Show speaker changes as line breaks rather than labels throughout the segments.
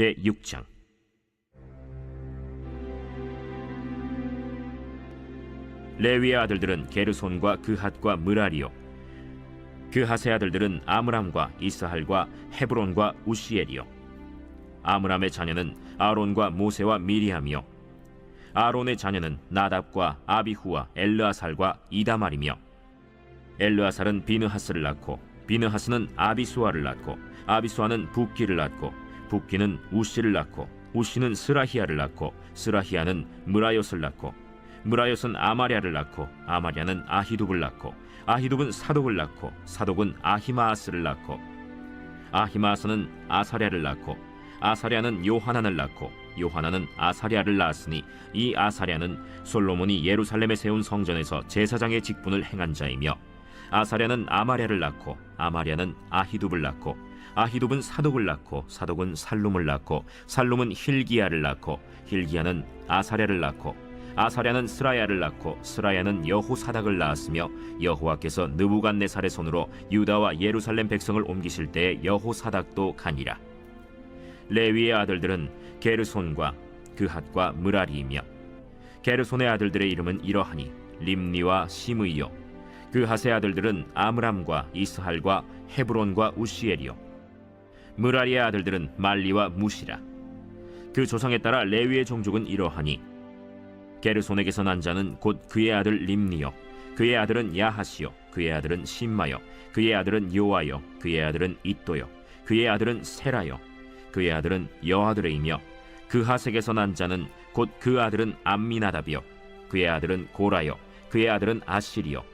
제6장. 레위의 아들들은 게르손과 그핫과 므라리요, 그핫의 아들들은 아므람과 이스할과 헤브론과 우시엘이요. 아므람의 자녀는 아론과 모세와 미리암이요, 아론의 자녀는 나답과 아비후와 엘르아살과 이다말이며, 엘르아살은 비느하스를 낳고 비느하스는 아비수아를 낳고 아비수아는 붓기를 낳고 붓기는 우시를 낳고 우시는 스라히야를 낳고 스라히야는 므라옅을 낳고 므라옅은 아마랴를 낳고 아마랴는 아히둡을 낳고 아히둡은 사독을 낳고 사독은 아히마아스를 낳고 아히마아스는 아사랴를 낳고 아사랴는 요하난을 낳고 요하난은 아사랴를 낳았으니 이 아사랴는 솔로몬이 예루살렘에 세운 성전에서 제사장의 직분을 행한 자이며, 아사랴는 아마랴를 낳고 아마랴는 아히둡을 낳고 아히둡은 사독을 낳고 사독은 살룸을 낳고 살룸은 힐기야를 낳고 힐기야는 아사랴를 낳고 아사랴는 스라야를 낳고 스라야는 여호사닥을 낳았으며, 여호와께서 느부갓네살의 손으로 유다와 예루살렘 백성을 옮기실 때에 여호사닥도 가니라. 레위의 아들들은 게르손과 그핫과 므라리이며, 게르손의 아들들의 이름은 이러하니 림니와 시므이요, 그핫의 아들들은 아므람과 이스할과 헤브론과 우시엘이요, 므라리의 아들들은 말리와 무시라. 그 조상에 따라 레위의 종족은 이러하니 게르손에게서 난 자는 곧 그의 아들 림니요, 그의 아들은 야하시요, 그의 아들은 심마요, 그의 아들은 요아요, 그의 아들은 잇도요, 그의 아들은 세라요, 그의 아들은 여아드레이며, 그핫에게서 난 자는 곧 그 아들은 암미나답이요, 그의 아들은 고라요, 그의 아들은 아시리요,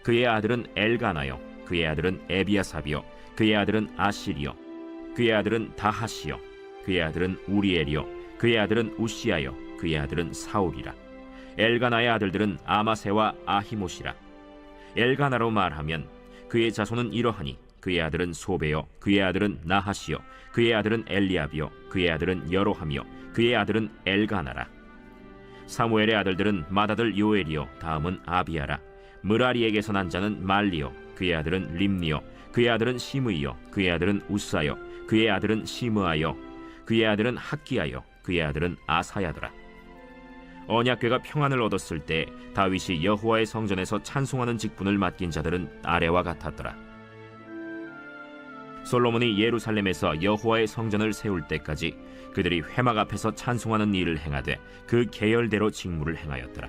그의 아들은 엘가나요, 그의 아들은 에비아삽이요, 그의 아들은 아시리요, 그의 아들은 다하시요, 그의 아들은 우리엘이요, 그의 아들은 우시아요, 그의 아들은 사울이라. 엘가나의 아들들은 아마세와 아히못이라. 엘가나로 말하면 그의 자손은 이러하니 그의 아들은 소베요, 그의 아들은 나하시요, 그의 아들은 엘리압이요, 그의 아들은 여로함이요, 그의 아들은 엘가나라. 사무엘의 아들들은 맏아들 요엘이요, 다음은 아비야라. 므라리에게서 난 자는 말리요, 그의 아들은 림니요, 그의 아들은 시므이요, 그의 아들은 우사요, 그의 아들은 시므아요, 그의 아들은 학기야요, 그의 아들은 아사야더라. 언약궤가 평안을 얻었을 때 다윗이 여호와의 성전에서 찬송하는 직분을 맡긴 자들은 아래와 같았더라. 솔로몬이 예루살렘에서 여호와의 성전을 세울 때까지 그들이 회막 앞에서 찬송하는 일을 행하되 그 계열대로 직무를 행하였더라.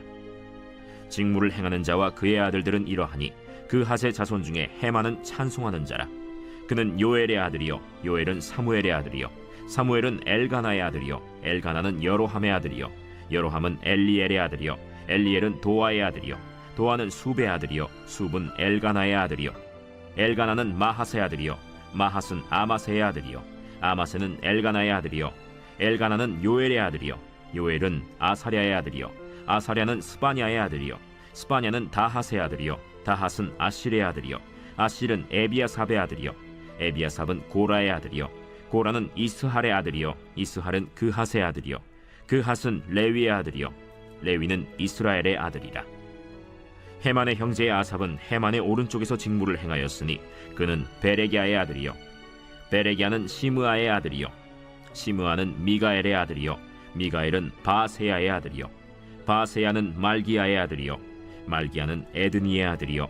직무를 행하는 자와 그의 아들들은 이러하니 그핫의 자손 중에 헤만은 찬송하는 자라. 그는 요엘의 아들이요, 요엘은 사무엘의 아들이요, 사무엘은 엘가나의 아들이요, 엘가나는 여로함의 아들이요, 여로함은 엘리엘의 아들이요, 엘리엘은 도아의 아들이요, 도아는 숲의 아들이요, 숲은 엘가나의 아들이요, 엘가나는 마하스의 아들이요, 마하스는 아마세의 아들이요, 아마세는 엘가나의 아들이요, 엘가나는 요엘의 아들이요, 요엘은 아사랴의 아들이요, 아사랴는 스바냐의 아들이요, 스바냐는 다핫의 아들이요, 다핫은 아실의 아들이요, 아실은 에비아삽의 아들이요, 에비아삽은 고라의 아들이요, 고라는 이스할의 아들이요, 이스할은 그핫의 아들이요, 그핫은 레위의 아들이요, 레위는 이스라엘의 아들이라. 헤만의 형제의 아삽은 헤만의 오른쪽에서 직무를 행하였으니 그는 베레기야의 아들이요, 베레기야는 시므아의 아들이요, 시므아는 미가엘의 아들이요, 미가엘은 바세야의 아들이요, 바세야는 말기야의 아들이요, 말기야는 에드니의 아들이요,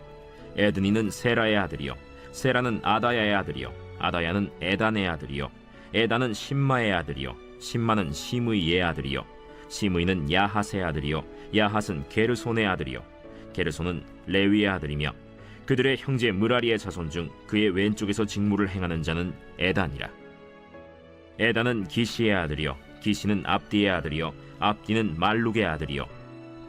에드니는 세라의 아들이요, 세라는 아다야의 아들이요, 아다야는 에단의 아들이요, 에단은 심마의 아들이요, 심마는 시므이의 아들이요, 시므이는 야핫의 아들이요, 야핫은 게르손의 아들이요, 게르손은 레위의 아들이며, 그들의 형제 므라리의 자손 중 그의 왼쪽에서 직무를 행하는 자는 에단이라. 에단은 기시의 아들이요, 기시는 압디의 아들이요, 압디는 말룩의 아들이요,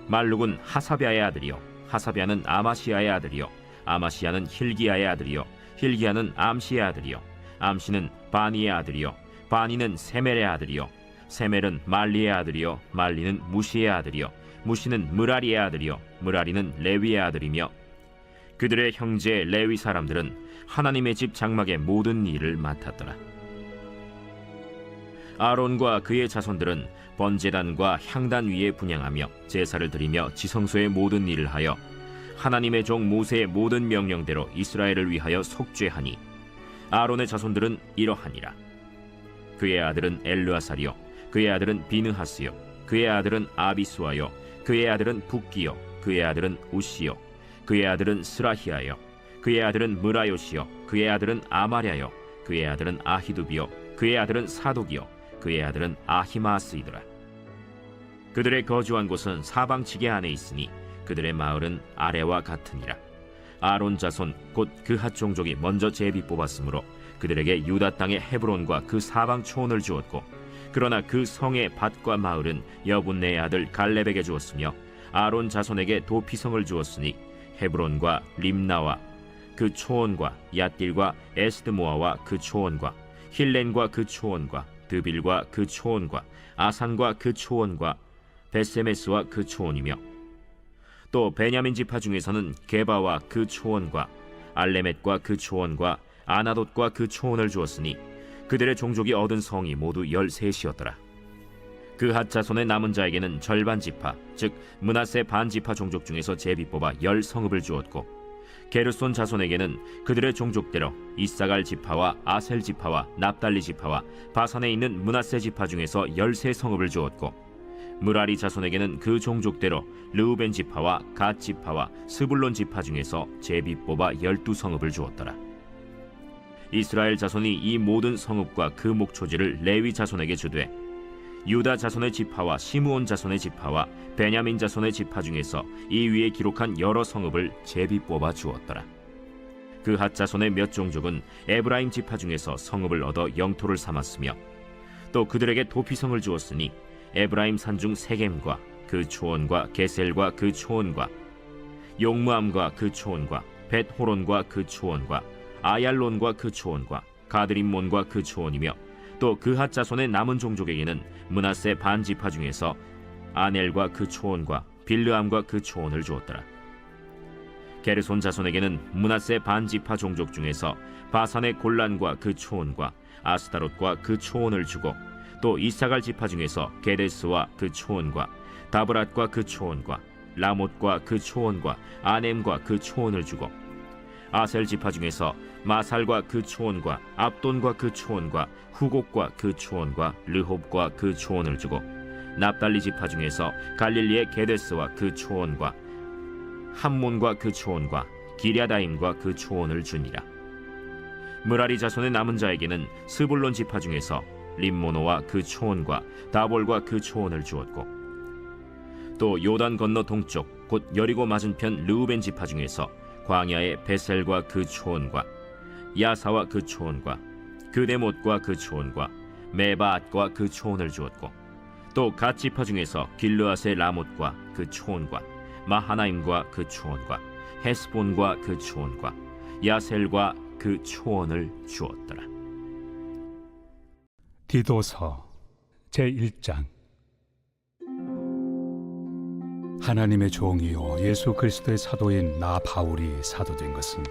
말룩은 하사비아의 아들이요, 하사비아는 아마시아의 아들이요, 아마시아는 힐기야의 아들이요, 힐기야는 암시의 아들이요, 암시는 바니의 아들이요, 바니는 세멜의 아들이요, 세멜은 말리의 아들이요, 말리는 무시의 아들이요, 무시는 므라리의 아들이요, 므라리는 레위의 아들이며, 그들의 형제 레위 사람들은 하나님의 집 장막의 모든 일을 맡았더라. 아론과 그의 자손들은 번제단과 향단 위에 분향하며 제사를 드리며 지성소의 모든 일을 하여 하나님의 종 모세의 모든 명령대로 이스라엘을 위하여 속죄하니, 아론의 자손들은 이러하니라. 그의 아들은 엘르아살이요 그의 아들은 비느하스요 그의 아들은 아비수아요 그의 아들은 붓기요 그의 아들은 우시요 그의 아들은 스라히아요 그의 아들은 무라요시요 그의 아들은 아마랴요 그의 아들은 아히두비요 그의 아들은 사독이요 그의 아들은 아히마스이더라. 그들의 거주한 곳은 사방 지게 안에 있으니 그들의 마을은 아래와 같으니라. 아론 자손 곧 그핫 종족이 먼저 제비 뽑았으므로 그들에게 유다 땅의 헤브론과 그 사방 초원을 주었고, 그러나 그 성의 밭과 마을은 여분네의 아들 갈렙에게 주었으며 아론 자손에게 도피성을 주었으니 헤브론과 림나와 그 초원과 얏길과 에스드모아와 그 초원과 힐렌과 그 초원과 드빌과 그 초원과 아산과 그 초원과 베세메스와 그 초원이며, 또 베냐민 지파 중에서는 게바와 그 초원과 알레멧과 그 초원과 아나돗과 그 초원을 주었으니 그들의 종족이 얻은 성이 모두 13이었더라. 그핫 자손의 남은 자에게는 절반 지파, 즉 므낫세 반 지파 종족 중에서 제비 뽑아 10성읍을 주었고, 게르손 자손에게는 그들의 종족대로 이사갈 지파와 아셀 지파와 납달리 지파와 바산에 있는 므낫세 지파 중에서 13성읍을 주었고, 무라리 자손에게는 그 종족대로 르우벤 지파와 갓 지파와 스불론 지파 중에서 제비 뽑아 12성읍을 주었더라. 이스라엘 자손이 이 모든 성읍과 그 목초지를 레위 자손에게 주되, 유다 자손의 지파와 시므온 자손의 지파와 베냐민 자손의 지파 중에서 이 위에 기록한 여러 성읍을 제비 뽑아 주었더라. 그핫 자손의 몇 종족은 에브라임 지파 중에서 성읍을 얻어 영토를 삼았으며, 또 그들에게 도피성을 주었으니 에브라임 산중 세겜과 그 초원과 게셀과 그 초원과 용무암과 그 초원과 벳호론과 그 초원과 아얄론과 그 초원과 가드림몬과 그 초원이며, 또 그핫 자손의 남은 종족에게는 므낫세 반 지파 중에서 아넬과 그 초원과 빌르암과 그 초원을 주었더라. 게르손 자손에게는 므낫세 반 지파 종족 중에서 바산의 골란과 그 초원과 아스타롯과 그 초원을 주고, 또 이사갈 지파 중에서 게데스와 그 초원과 다브랏과 그 초원과 라못과 그 초원과 아넴과 그 초원을 주고, 아셀 지파 중에서 마살과 그 초원과 압돈과 그 초원과 후곡과 그 초원과 르홉과 그 초원을 주고, 납달리 지파 중에서 갈릴리의 게데스와 그 초원과 함몬과 그 초원과 기랴다임과 그 초원을 주니라. 무라리 자손의 남은 자에게는 스불론 지파 중에서 림모노와 그 초원과 다볼과 그 초원을 주었고, 또 요단 건너 동쪽 곧 여리고 맞은편 르우벤 지파 중에서 광야의 베셀과 그 초원과 야사와 그 초원과 그데못과 그 초원과 메바앗과 그 초원을 주었고, 또 갓 지파 중에서 길르앗의 라못과 그 초원과 마하나임과 그 초원과 헤스본과 그 초원과 야셀과 그 초원을 주었더라.
디도서 제1장. 하나님의 종이요 예수 그리스도의 사도인 나 바울이 사도된 것은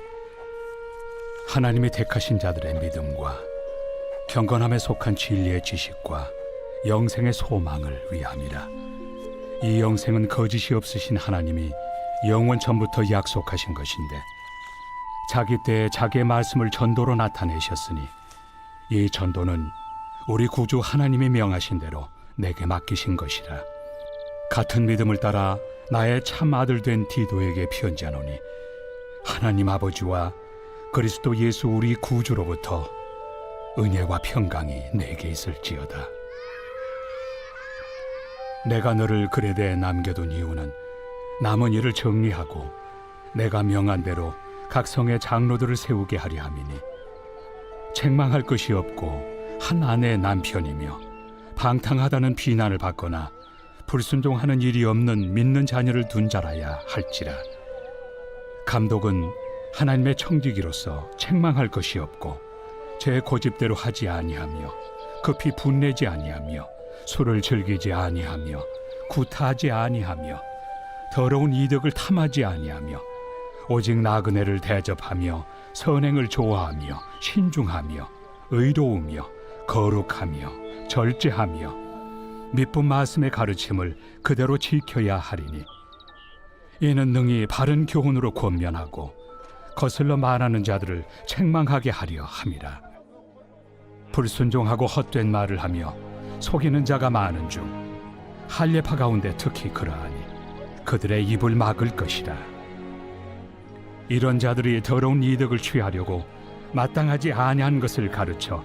하나님이 택하신 자들의 믿음과 경건함에 속한 진리의 지식과 영생의 소망을 위함이라. 이 영생은 거짓이 없으신 하나님이 영원 전부터 약속하신 것인데, 자기 때에 자기의 말씀을 전도로 나타내셨으니 이 전도는 우리 구주 하나님이 명하신 대로 내게 맡기신 것이라. 같은 믿음을 따라 나의 참 아들 된 디도에게 편지하노니, 하나님 아버지와 그리스도 예수 우리 구주로부터 은혜와 평강이 내게 있을지어다. 내가 너를 그레데에 남겨둔 이유는 남은 일을 정리하고 내가 명한 대로 각 성의 장로들을 세우게 하려 함이니, 책망할 것이 없고 한 아내의 남편이며 방탕하다는 비난을 받거나 불순종하는 일이 없는 믿는 자녀를 둔 자라야 할지라. 감독은 하나님의 청지기로서 책망할 것이 없고 제 고집대로 하지 아니하며 급히 분내지 아니하며 술을 즐기지 아니하며 구타하지 아니하며 더러운 이득을 탐하지 아니하며 오직 나그네를 대접하며 선행을 좋아하며 신중하며 의로우며 거룩하며 절제하며 미쁜 말씀의 가르침을 그대로 지켜야 하리니, 이는 능히 바른 교훈으로 권면하고 거슬러 말하는 자들을 책망하게 하려 함이라. 불순종하고 헛된 말을 하며 속이는 자가 많은 중 할례파 가운데 특히 그러하니 그들의 입을 막을 것이라. 이런 자들이 더러운 이득을 취하려고 마땅하지 아니한 것을 가르쳐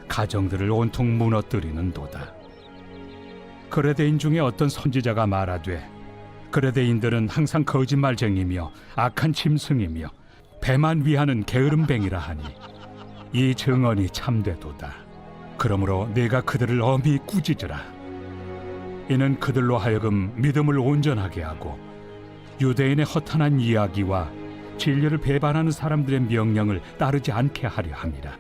가정들을 온통 무너뜨리는도다. 그레데인 중에 어떤 선지자가 말하되 그레데인들은 항상 거짓말쟁이며 악한 짐승이며 배만 위하는 게으름뱅이라 하니 이 증언이 참되도다. 그러므로 네가 그들을 엄히 꾸짖으라. 이는 그들로 하여금 믿음을 온전하게 하고 유대인의 허탄한 이야기와 진리를 배반하는 사람들의 명령을 따르지 않게 하려 함이라.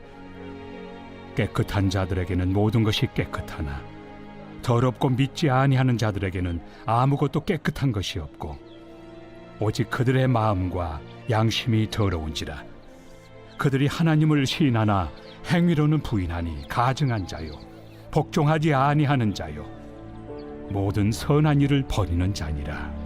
깨끗한 자들에게는 모든 것이 깨끗하나 더럽고 믿지 아니하는 자들에게는 아무것도 깨끗한 것이 없고 오직 그들의 마음과 양심이 더러운지라. 그들이 하나님을 시인하나 행위로는 부인하니 가증한 자요 복종하지 아니하는 자요 모든 선한 일을 버리는 자니라.